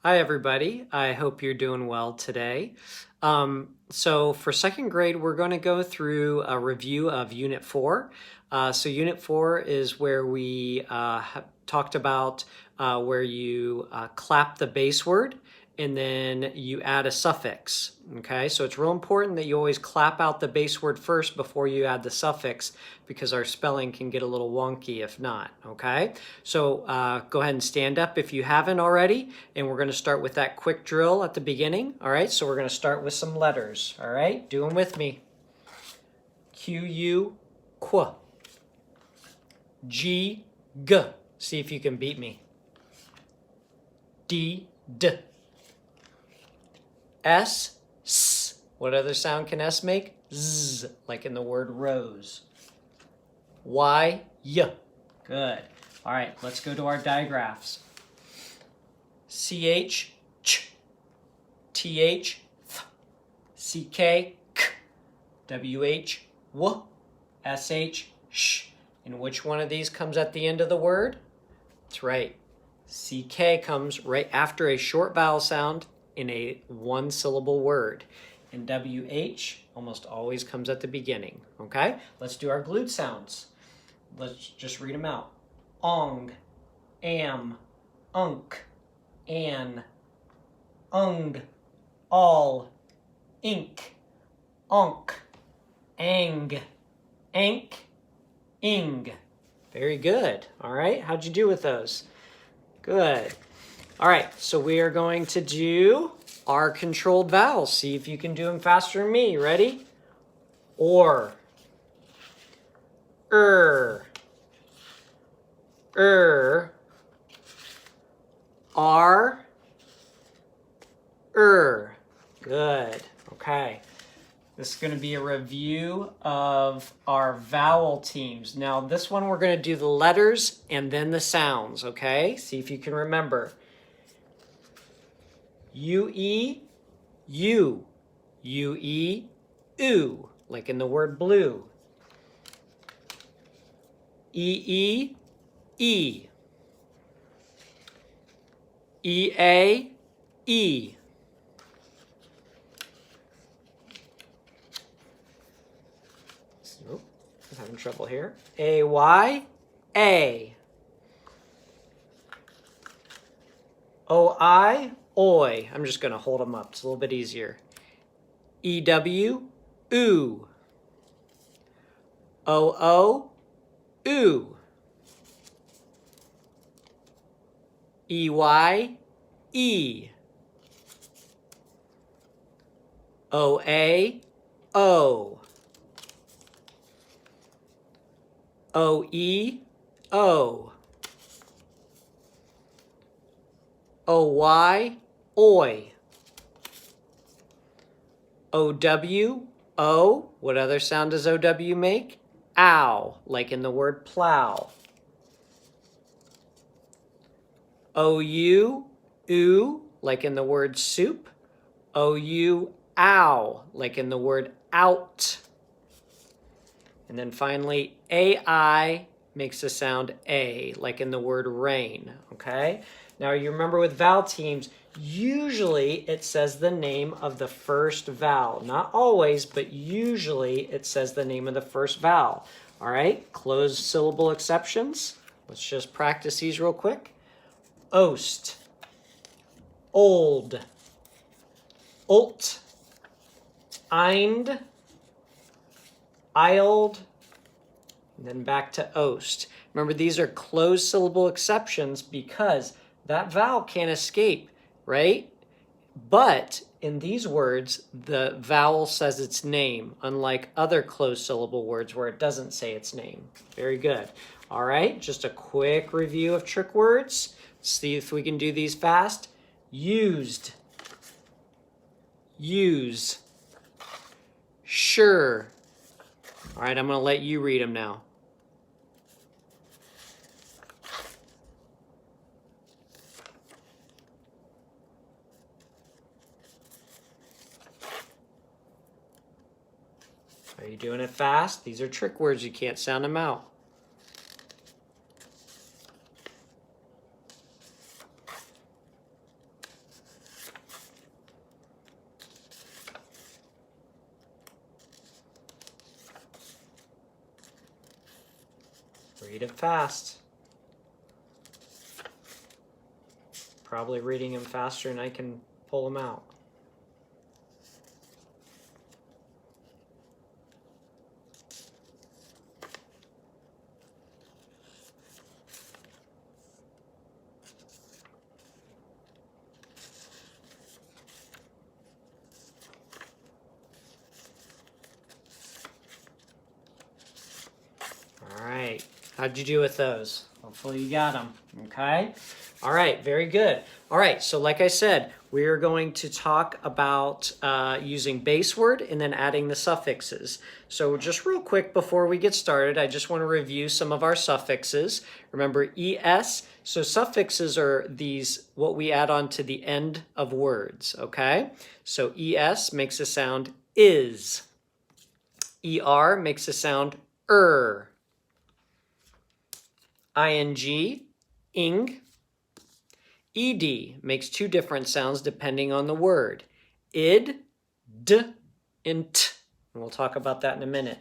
Hi, everybody. I hope you're doing well today. So for second grade, we're going to go through a review of Unit 4. So Unit 4 is where we have talked about where you clap the base word and then you add a suffix. Okay, so it's real important that you always clap out the base word first before you add the suffix because our spelling can get a little wonky if not. Okay, so go ahead and stand up if you haven't already, and we're going to start with that quick drill at the beginning. All right, so we're going to start with some letters. All right, do them with me. Q-U, qu. G, g. See if you can beat me. D, d. S, s. What other sound can S make? Z, like in the word rose. Y, y. Good. All right, let's go to our digraphs. CH, ch. TH, th. CK, k. WH, w. SH, sh. And which one of these comes at the end of the word? That's right. CK comes right after a short vowel sound in a one-syllable word. And WH almost always comes at the beginning. Okay? Let's do our glued sounds. Let's just read them out. Ong, am, unk, an, ung, all, ink, onk, ang, ank, ing. Very good. All right, how'd you do with those? Good. All right, so we are going to do our controlled vowels. See if you can do them faster than me. Ready? Or, R, Good. Okay. This is going to be a review of our vowel teams. Now, this one we're going to do the letters and then the sounds, okay? See if you can remember. U-E, you. U-E, oo, like in the word blue. E-E, E. E-A, E. Nope, I'm having trouble here. A-Y, A. O-I, oi. I'm just going to hold them up. It's a little bit easier. E-W, oo. O-O, oo. E-Y, E. O-A, O. O-E, O. O-Y, oi. O-W, O. What other sound does O-W make? Ow, like in the word plow. O-U, oo, like in the word soup. O-U, ow, like in the word out. And then finally, A-I makes the sound A, like in the word rain, okay? Now you remember with vowel teams, usually it says the name of the first vowel. Not always, but usually it says the name of the first vowel. All right, closed syllable exceptions. Let's just practice these real quick. Ost, old, ult, eind, ild, and then back to ost. Remember, these are closed syllable exceptions because that vowel can't escape, right? But in these words, the vowel says its name, unlike other closed syllable words where it doesn't say its name. Very good. All right, just a quick review of trick words. See if we can do these fast. Used, use, sure. All right, I'm going to let you read them now. Are you doing it fast? These are trick words. You can't sound them out. Read it fast. Probably reading them faster than I can pull them out. All right. How'd you do with those? Hopefully you got them. Okay. All right. Very good. All right. So like I said, we are going to talk about using base word and then adding the suffixes. So just real quick before we get started, I just want to review some of our suffixes. Remember ES. So suffixes are these, what we add on to the end of words. Okay. So ES makes a sound is. ER makes a sound ing, ing. Ed makes two different sounds depending on the word. Id, d, and t. And we'll talk about that in a minute.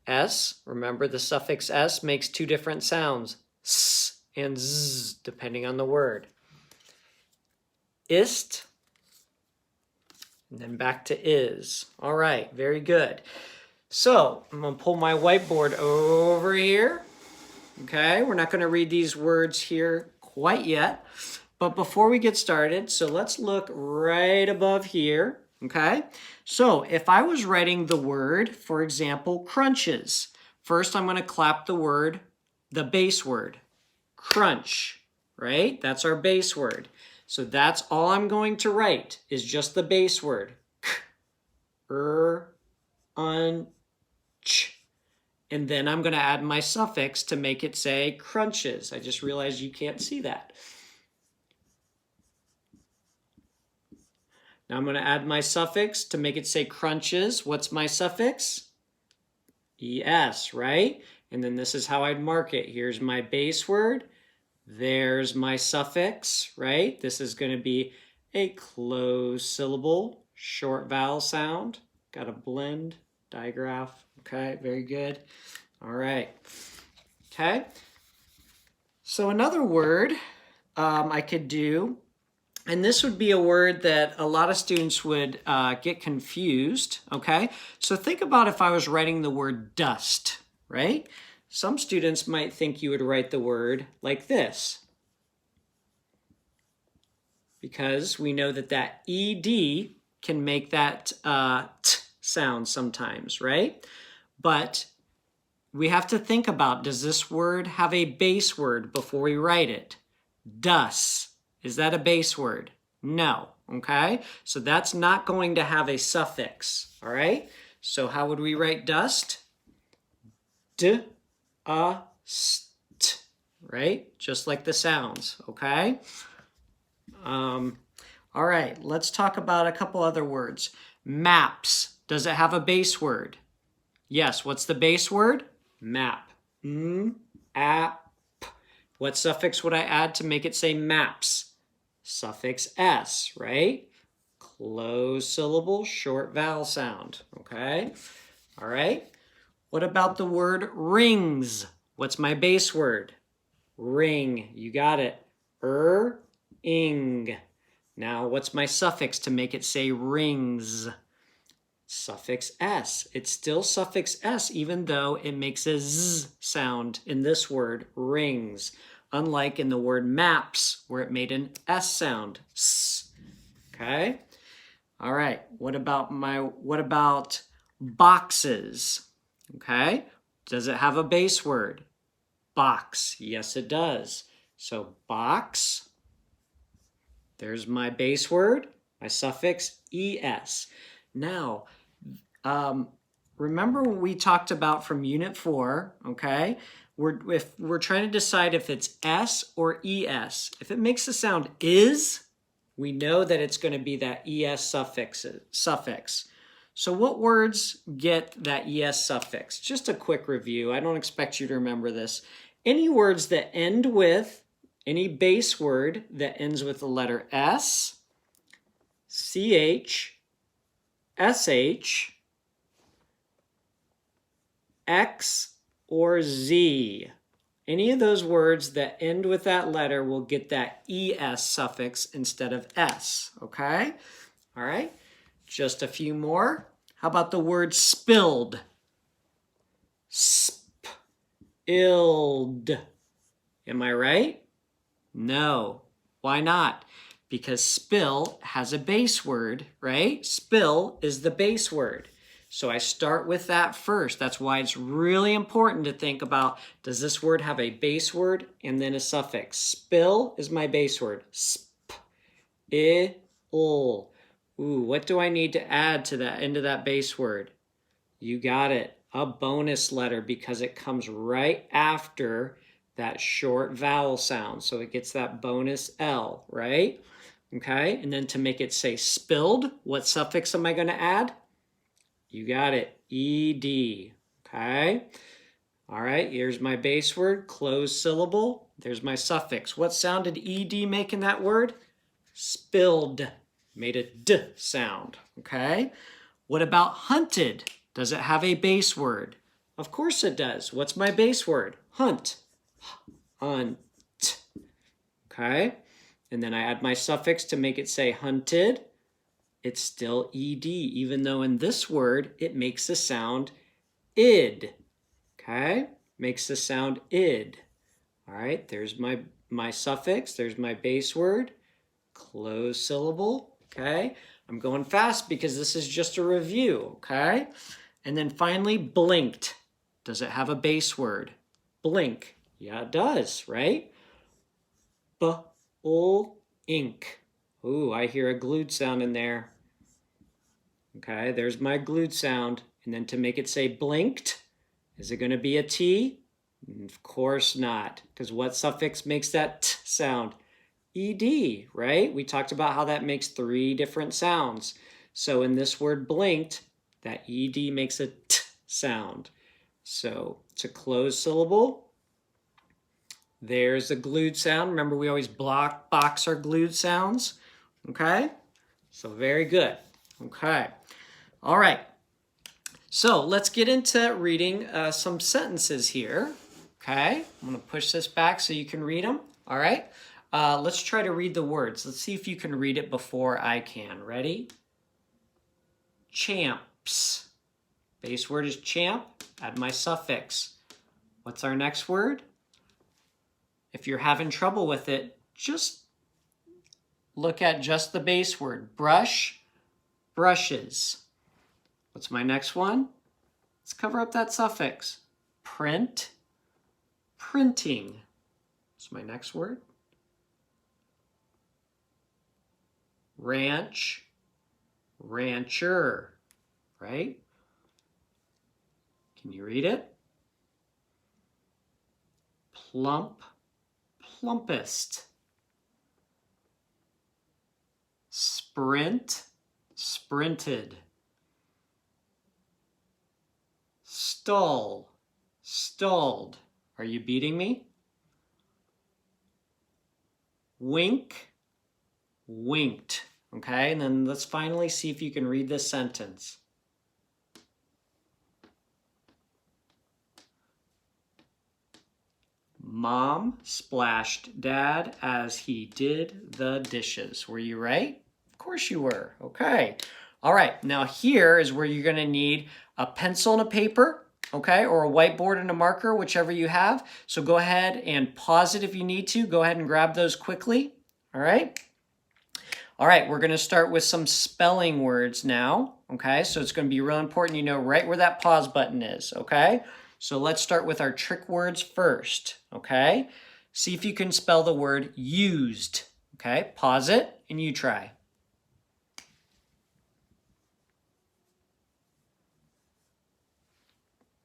S, remember the suffix S makes two different sounds. S and z, depending on the word. Ist, and then back to is. All right, very good. So I'm going to pull my whiteboard over here. Okay, we're not going to read these words here quite yet. But before we get started, so let's look right above here. Okay, so if I was writing the word, for example, crunches, first I'm going to clap the word, the base word, crunch, right? That's our base word. So that's all I'm going to write is just the base word. K, un, ch. And then I'm going to add my suffix to make it say crunches. I just realized you can't see that. Now I'm going to add my suffix to make it say crunches. What's my suffix? ES, right? And then this is how I'd mark it. Here's my base word. There's my suffix, right? This is going to be a closed syllable, short vowel sound. Got a blend, digraph. Okay, very good. All right. Okay. So another word I could do, and this would be a word that a lot of students would get confused, okay? So think about if I was writing the word dust, right? Some students might think you would write the word like this, because we know that that ED can make that t sound sometimes, right? But we have to think about, does this word have a base word before we write it? Dus. Is that a base word? No. Okay? So that's not going to have a suffix. All right? So how would we write dust? D, st. Right? Just like the sounds. Okay? All right. Let's talk about a couple other words. Maps. Does it have a base word? Yes. What's the base word? Map. App. What suffix would I add to make it say maps? Suffix S, right? Closed syllable, short vowel sound, okay? All right. What about the word rings? What's my base word? Ring. You got it. Ing. Now, what's my suffix to make it say rings? Suffix S. It's still suffix S even though it makes a Z sound in this word, rings. Unlike in the word maps where it made an S sound, S. Okay? All right. What about boxes? Okay? Does it have a base word? Box. Yes, it does. So box. There's my base word, my suffix ES. Now, remember what we talked about from Unit 4, okay? If we're trying to decide if it's S or ES. If it makes the sound is, we know that it's going to be that ES suffix. So what words get that ES suffix? Just a quick review. I don't expect you to remember this. Any words that end with, any base word that ends with the letter S, CH, SH, X, or Z. Any of those words that end with that letter will get that ES suffix instead of S, okay? All right, just a few more. How about the word spilled? Spilled. Am I right? No. Why not? Because spill has a base word, right? Spill is the base word. So I start with that first. That's why it's really important to think about, does this word have a base word and then a suffix? Spill is my base word. Sp, Ooh, what do I need to add to that end of that base word? You got it. A bonus letter, because it comes right after that short vowel sound. So it gets that bonus L, right? Okay, and then to make it say spilled, what suffix am I going to add? You got it, ED, okay? All right, here's my base word, closed syllable. There's my suffix. What sound did ED make in that word? Spilled, made a D sound, okay? What about hunted? Does it have a base word? Of course it does. What's my base word? Hunt. Hunt. Okay? And then I add my suffix to make it say hunted. It's still ED, even though in this word it makes the sound id. Okay? Makes the sound id. All right, there's my suffix. There's my base word. Closed syllable. Okay? I'm going fast because this is just a review, okay? And then finally, blinked. Does it have a base word? Blink. Yeah, it does, right? Ink. Ooh, I hear a glued sound in there. Okay, there's my glued sound. And then to make it say blinked, is it going to be a T? Of course not, because what suffix makes that T sound? ED, right? We talked about how that makes 3 different sounds. So in this word blinked, that ED makes a T sound. So it's a closed syllable. There's a glued sound. Remember, we always box our glued sounds. Okay? So very good. Okay. All right. So let's get into reading some sentences here. Okay? I'm going to push this back so you can read them. All right? Let's try to read the words. Let's see if you can read it before I can. Ready? Champs. Base word is champ. Add my suffix. What's our next word? If you're having trouble with it, just look at just the base word. Brush, brushes. What's my next one? Let's cover up that suffix. Print, printing. What's my next word? Ranch, rancher, right? Can you read it? Plump, plumpest. Sprint, sprinted. Stall, stalled. Are you beating me? Wink, winked. Okay, and then let's finally see if you can read this sentence. Mom splashed Dad as he did the dishes. Were you right? Of course you were. Okay. All right. Now here is where you're going to need a pencil and a paper, okay, or a whiteboard and a marker, whichever you have. So go ahead and pause it if you need to. Go ahead and grab those quickly. All right. All right. We're going to start with some spelling words now. Okay. So it's going to be real important you know right where that pause button is. Okay. So let's start with our trick words first, okay? See if you can spell the word used, okay? Pause it and you try.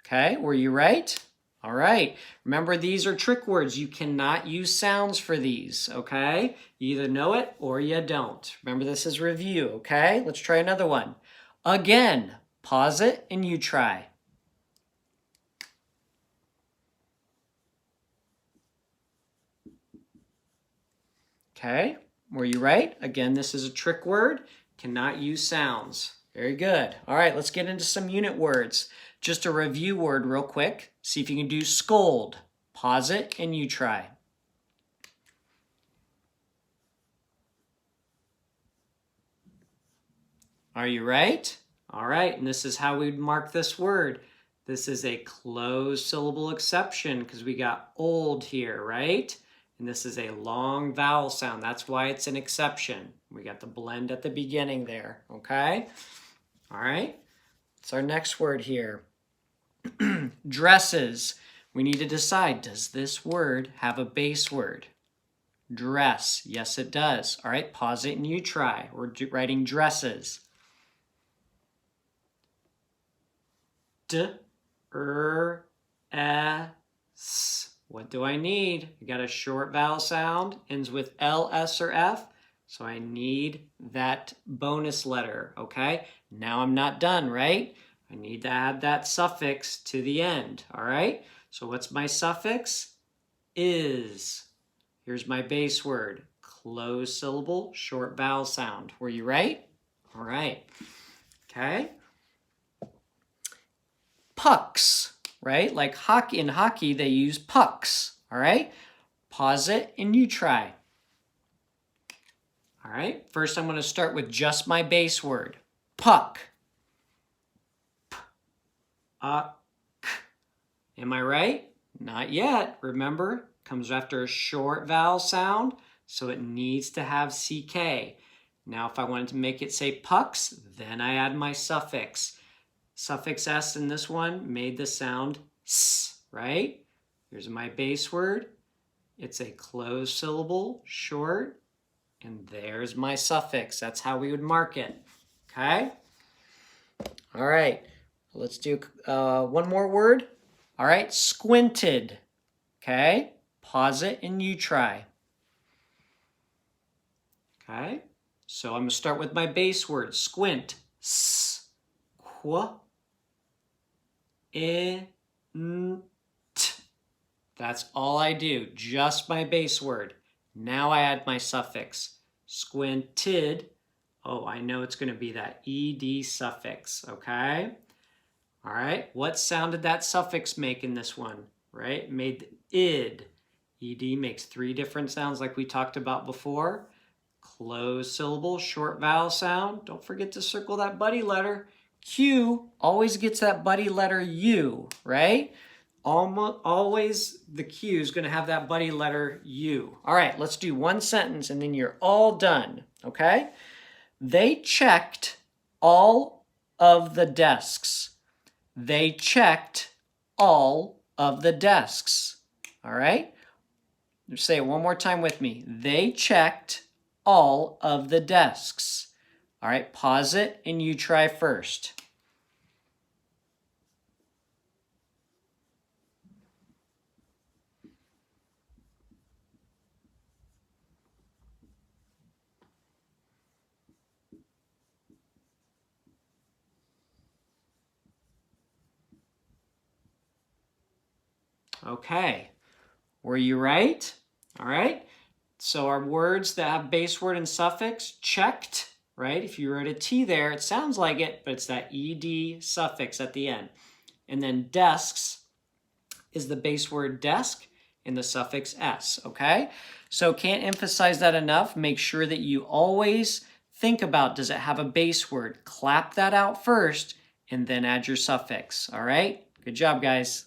Okay, were you right? All right. Remember, these are trick words. You cannot use sounds for these, okay? You either know it or you don't. Remember, this is review, okay? Let's try another one. Again, pause it and you try. Okay, were you right? Again, this is a trick word. Cannot use sounds. Very good. All right, let's get into some unit words. Just a review word real quick. See if you can do scold. Pause it and you try. Are you right? All right, and this is how we'd mark this word. This is a closed syllable exception because we got old here, right? And this is a long vowel sound. That's why it's an exception. We got the blend at the beginning there, okay? All right, it's our next word here. Dresses. We need to decide, does this word have a base word? Dress. Yes, it does. All right, pause it and you try. We're writing dresses. D-R-S. What do I need? I got a short vowel sound, ends with L, S, or F. So I need that bonus letter, okay? Now I'm not done, right? I need to add that suffix to the end, all right? So what's my suffix? Is. Here's my base word. Closed syllable, short vowel sound. Were you right? All right. Okay. Pucks, right? Like in hockey, they use pucks, all right? Pause it and you try. All right, first I'm going to start with just my base word, puck. P-U-C-K. Am I right? Not yet. Remember, comes after a short vowel sound, so it needs to have CK. Now, if I wanted to make it say pucks, then I add my suffix. Suffix S in this one made the sound S, right? Here's my base word. It's a closed syllable, short, and there's my suffix. That's how we would mark it, okay? All right, let's do one more word. All right, squinted, okay? Pause it and you try. Okay, so I'm gonna start with my base word, squint. S, qu, I, N, T. That's all I do, just my base word. Now I add my suffix. Squinted. Oh, I know it's going to be that ED suffix, okay? All right, what sound did that suffix make in this one, right? It made id. ED makes 3 different sounds like we talked about before. Closed syllable, short vowel sound. Don't forget to circle that buddy letter. Q always gets that buddy letter U, right? Always the Q is going to have that buddy letter U. All right, let's do one sentence and then you're all done, okay? They checked all of the desks. They checked all of the desks. All right? Say it one more time with me. They checked all of the desks. All right, pause it and you try first. Okay, were you right? All right, so our words that have base word and suffix, checked, right? If you wrote a T there, it sounds like it, but it's that ED suffix at the end. And then desks is the base word desk and the suffix S, okay? So can't emphasize that enough. Make sure that you always think about, does it have a base word? Clap that out first and then add your suffix, all right? Good job, guys.